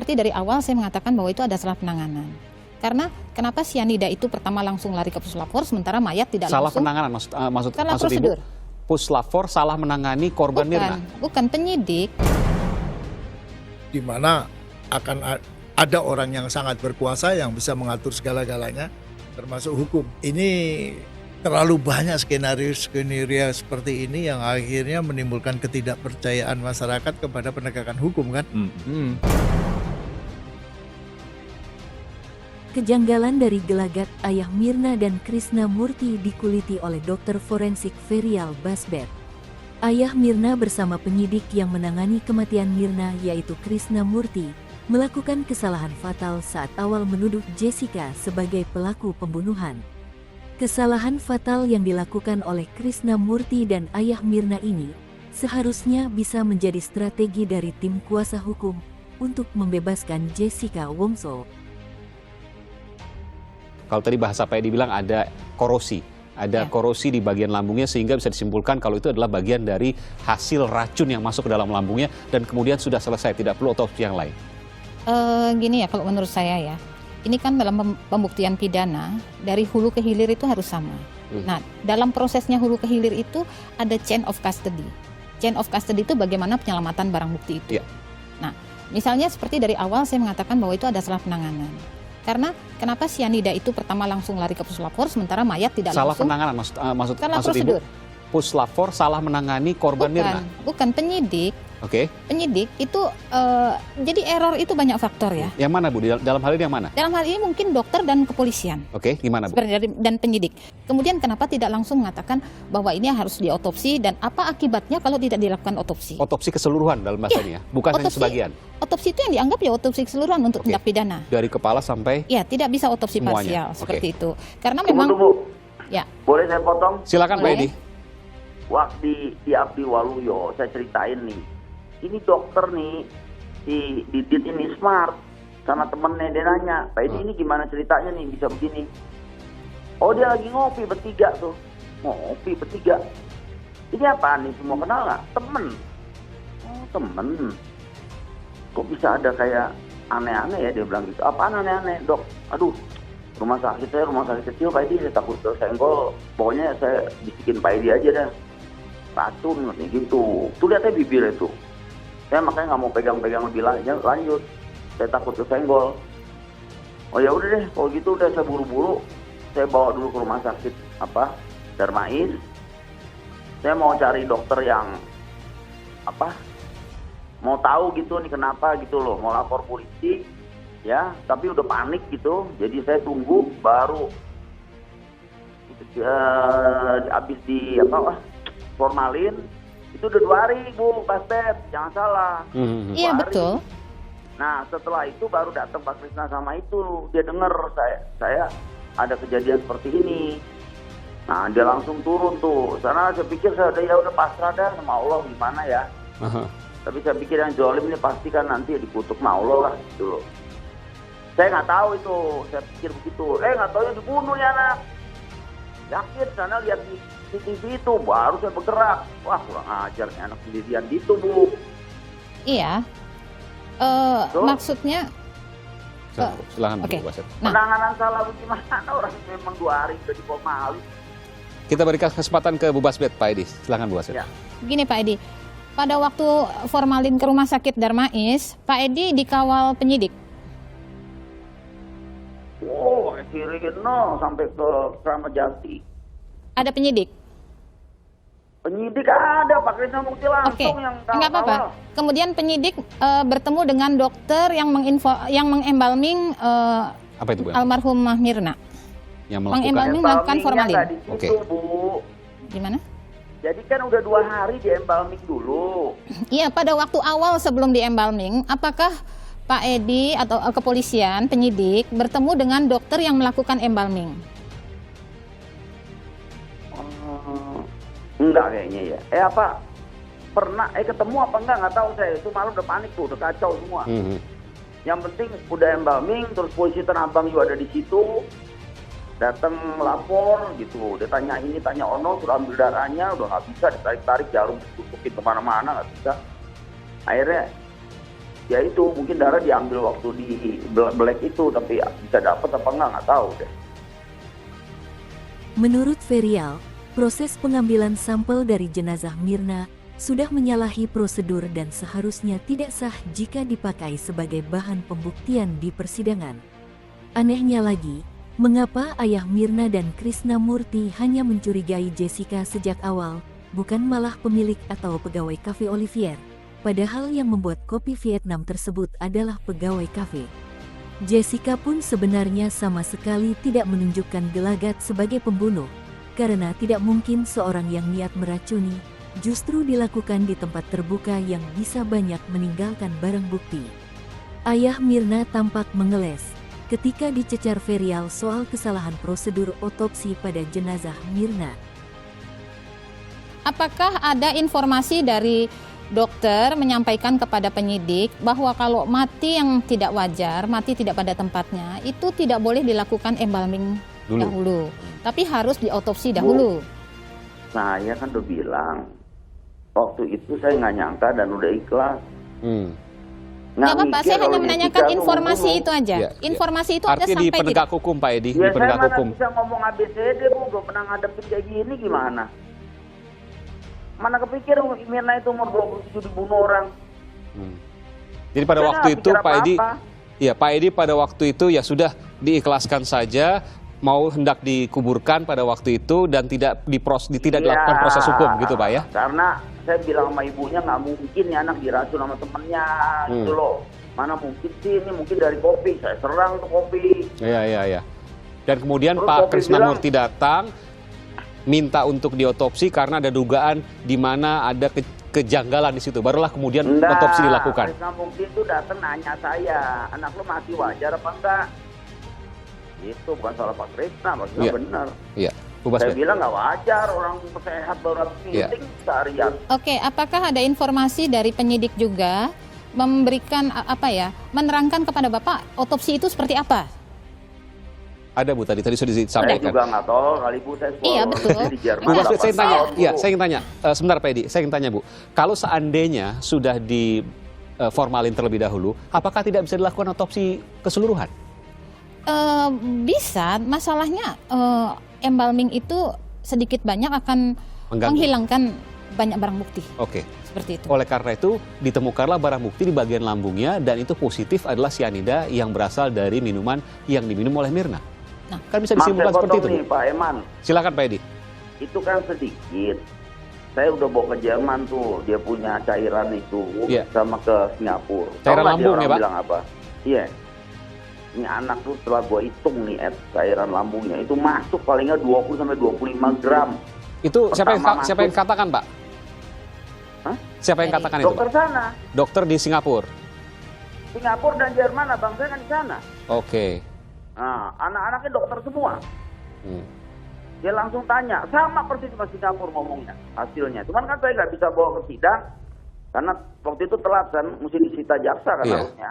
seperti dari awal saya mengatakan bahwa itu ada salah penanganan. Karena kenapa sianida itu pertama langsung lari ke puslapor sementara mayat tidak salah langsung. Penanganan maksud prosedur. Ibu, puslapor salah menangani korban Mirna. Bukan penyidik. Di mana akan ada orang yang sangat berkuasa yang bisa mengatur segala-galanya termasuk hukum. Ini terlalu banyak skenario seperti ini yang akhirnya menimbulkan ketidakpercayaan masyarakat kepada penegakan hukum kan. Kejanggalan dari gelagat ayah Mirna dan Krisnamurti dikuliti oleh dokter forensik Ferial Basbet. Ayah Mirna bersama penyidik yang menangani kematian Mirna yaitu Krisnamurti melakukan kesalahan fatal saat awal menuduh Jessica sebagai pelaku pembunuhan. Kesalahan fatal yang dilakukan oleh Krisnamurti dan ayah Mirna ini seharusnya bisa menjadi strategi dari tim kuasa hukum untuk membebaskan Jessica Wongso. Kalau tadi bahasa Pak Edi bilang ada korosi. Ada korosi di bagian lambungnya sehingga bisa disimpulkan kalau itu adalah bagian dari hasil racun yang masuk ke dalam lambungnya dan kemudian sudah selesai, tidak perlu otopsi yang lain. Gini ya kalau menurut saya ya, ini kan dalam pembuktian pidana dari hulu ke hilir itu harus sama. Nah dalam prosesnya hulu ke hilir itu ada chain of custody. Chain of custody itu bagaimana penyelamatan barang bukti itu. Nah misalnya seperti dari awal saya mengatakan bahwa itu ada salah penanganan. Karena kenapa sianida itu pertama langsung lari ke puslapor sementara mayat tidak salah langsung. Penanganan maksud prosedur. Ibu, puslapor salah menangani korban Mirna. Bukan penyidik. Penyidik itu jadi error itu banyak faktor ya. Yang mana Bu? Dalam hal ini yang mana? Dalam hal ini mungkin dokter dan kepolisian. Gimana Bu? Dan penyidik. Kemudian kenapa tidak langsung mengatakan bahwa ini harus diotopsi dan apa akibatnya kalau tidak dilakukan otopsi? Otopsi keseluruhan dalam bahasa ini ya, bukan hanya sebagian. Otopsi itu yang dianggap ya otopsi keseluruhan untuk tindak pidana. Dari kepala sampai? Ya, tidak bisa otopsi semuanya. parsial seperti itu. Karena memang. Ya. Boleh saya potong? Silakan Pak Edi. Waktu di Abdi Waluyo saya ceritain nih. Ini dokter nih si Didit ini smart sama temennya, dia nanya, Pak Edi ini gimana ceritanya nih bisa begini? Oh dia lagi ngopi bertiga tuh, ngopi bertiga. Ini apaan nih, semua kenal nggak? Temen. Oh temen. Kok bisa ada kayak aneh-aneh ya, dia bilang gitu. Apaan aneh-aneh dok? Aduh rumah sakit kecil Pak Edi, saya takut tersenggol. Pokoknya saya bisikin Pak Edi aja dah. Racun gitu. Tuh lihatnya bibir itu. Saya makanya nggak mau pegang-pegang lebih lanjut. Saya takut kesenggol. Oh ya udah deh, kalau gitu udah saya buru-buru. Saya bawa dulu ke rumah sakit Darmais. Saya mau cari dokter yang mau tahu gitu nih kenapa gitu loh, mau lapor polisi ya, tapi udah panik gitu. Jadi saya tunggu baru habis di formalin. Itu udah 2 hari Bu Basbet, jangan salah. Iya betul. Nah setelah itu baru datang Pak Krisna sama itu, dia dengar saya ada kejadian seperti ini. Nah dia langsung turun tuh. Sana saya pikir saya udah pasrah dah sama Allah gimana ya. Tapi saya pikir yang zolim ini pasti kan nanti dikutuk sama Allah lah gitu loh. Saya nggak tahu itu, saya pikir begitu. Nggak tahu dibunuh ya anak. Yakin sana lihat di TV itu baru saya bergerak. Wah kurang ajar nih anak sendirian gitu Bu. Iya. Maksudnya. Silakan Bu Basbet. Penanganan salah bagaimana orang memang 2 hari sudah diformalin. Kita berikan kesempatan ke Bu Basbet, Pak Edi. Silakan Bu Basbet. Begini Pak Edi, pada waktu formalin ke rumah sakit Darmais, Pak Edi dikawal penyidik. Oh, Kirino sampai ke Kramat Jati. Ada penyidik? Penyidik ada, Pak Krisnamurti langsung yang kawal. Enggak apa-apa. Kemudian penyidik bertemu dengan dokter yang mengembalming almarhum Mirna. Yang melakukan formalin. Bu. Gimana? Jadi kan udah 2 hari di embalming dulu. Iya, pada waktu awal sebelum di embalming, apakah Pak Edi atau kepolisian, penyidik bertemu dengan dokter yang melakukan embalming? Enggak kayaknya ya. Pernah ketemu apa nggak tahu saya. Itu malam udah panik tuh, udah kacau semua. Yang penting udah embalming, terus polisi Tanah Abang juga ada di situ. Datang melapor gitu. Dia tanya ini, tanya ono, sudah ambil darahnya, udah nggak bisa, ditarik-tarik jarum, tutukin kemana-mana nggak bisa. Akhirnya ya itu mungkin darah diambil waktu di black itu, tapi bisa dapat apa nggak tahu deh. Menurut Ferial, proses pengambilan sampel dari jenazah Mirna sudah menyalahi prosedur dan seharusnya tidak sah jika dipakai sebagai bahan pembuktian di persidangan. Anehnya lagi, mengapa ayah Mirna dan Krisnamurti hanya mencurigai Jessica sejak awal, bukan malah pemilik atau pegawai Cafe Olivier? Padahal yang membuat kopi Vietnam tersebut adalah pegawai kafe. Jessica pun sebenarnya sama sekali tidak menunjukkan gelagat sebagai pembunuh, karena tidak mungkin seorang yang niat meracuni justru dilakukan di tempat terbuka yang bisa banyak meninggalkan barang bukti. Ayah Mirna tampak mengeles ketika dicecar Ferial soal kesalahan prosedur otopsi pada jenazah Mirna. Apakah ada informasi dari dokter menyampaikan kepada penyidik bahwa kalau mati yang tidak wajar, mati tidak pada tempatnya, itu tidak boleh dilakukan embalming dahulu, tapi harus diotopsi dahulu. Saya kan udah bilang, waktu itu saya nggak nyangka dan udah ikhlas. Nggak apa-apa, saya hanya menanyakan informasi itu aja. Ya, informasi itu ada artinya di sampai penegak hukum, Pak Edi, Ya di penegak saya mana hukum. bisa ngomong ABCD, Bu, gak pernah ngadepin kayak gini gimana? Mana kepikir Mirna itu umur 27 dibunuh orang. Jadi pada Saya waktu nggak itu pikir Pak Edi, apa-apa. ya Pak Edi pada waktu itu ya sudah diikhlaskan saja, mau hendak dikuburkan pada waktu itu dan tidak tidak dilakukan proses hukum gitu Pak ya? Karena saya bilang sama ibunya nggak mungkin ya anak diracun sama temennya gitu loh. Mana mungkin sih, ini mungkin dari kopi, saya serang tuh kopi. Iya. Dan kemudian Terus Pak Kopi Krisnamurti datang minta untuk diotopsi karena ada dugaan di mana ada kejanggalan di situ. Barulah kemudian otopsi dilakukan. Krisnamurti itu datang nanya saya, anak lu mati wajar apa enggak? Itu bukan salah Pak Krisna, Pak Krisna benar. Iya, Bu Basber. Saya bilang nggak wajar, orang sehat baru habis meeting seharian. Oke, apakah ada informasi dari penyidik juga memberikan menerangkan kepada Bapak otopsi itu seperti apa? Ada Bu, tadi sudah Saya disampaikan. juga nggak tahu, kali Bu saya sekolah Iya, betul. di Jerman. Bu Basber, saya ingin tanya, 8 tahun, ya Bu. saya ingin tanya, sebentar Pak Edi, saya ingin tanya Bu, kalau seandainya sudah di formalin terlebih dahulu, apakah tidak bisa dilakukan otopsi keseluruhan? Bisa, masalahnya embalming itu sedikit banyak akan Mengganggu. menghilangkan banyak barang bukti. Oke. Seperti itu. Oleh karena itu, ditemukanlah barang bukti di bagian lambungnya dan itu positif adalah sianida yang berasal dari minuman yang diminum oleh Mirna. Nah, Kan bisa Mas, disimpulkan saya seperti itu. potong nih, Bu. Pak Eman. Silakan Pak Edi. Itu kan sedikit. Saya udah bawa ke Jerman tuh, dia punya cairan itu, Iya. sama ke Singapura. Cairan Tahu nggak dia lambung orang ya, Pak? bilang apa? Iya. Ini anak tuh setelah gua hitung nih cairan lambungnya itu masuk palingnya 20 sampai 25 gram. Itu siapa yang Pertama katakan Pak? Hah? Siapa yang katakan itu Dokter Pak? sana, Dokter di Singapura. Singapura dan Jerman, abang saya kan di sana. Oke. Nah, anak-anaknya dokter semua. Hmm. Dia langsung tanya, sama persis sama Singapura ngomongnya, hasilnya. Cuman kan saya nggak bisa bawa ke sidang, karena waktu itu telat kan, mesti disita jaksa kan Iya. harusnya.